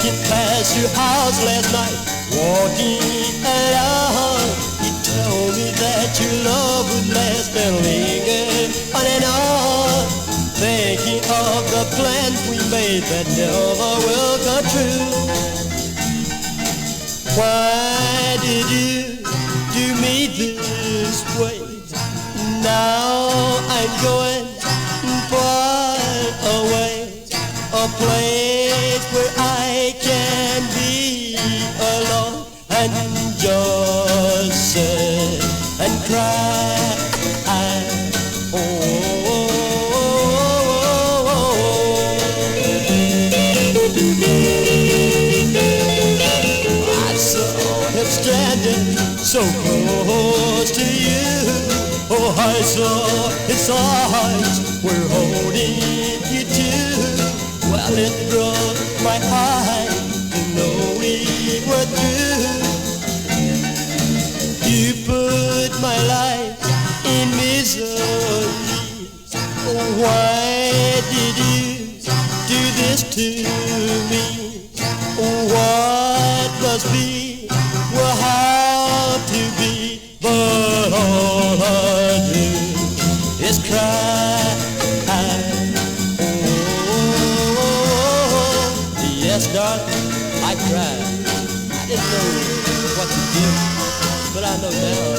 Walking past your house last night, walking alone. You told me that your love would last and linger on and on. Thinking of the plans we made that never will come true. Why did you do me this way? Now I'm going far away, a place where I can be alone and just sit and cry. I saw him standing so close to you. Oh, I saw his eyes were holding you too. Well, it broke my heart to know we were through. You put my life in misery. Oh, why did you do this to me? Oh, what must be will have to be, but all I do is cry. Yes, darling, I cried. I didn't know what to do, but I know now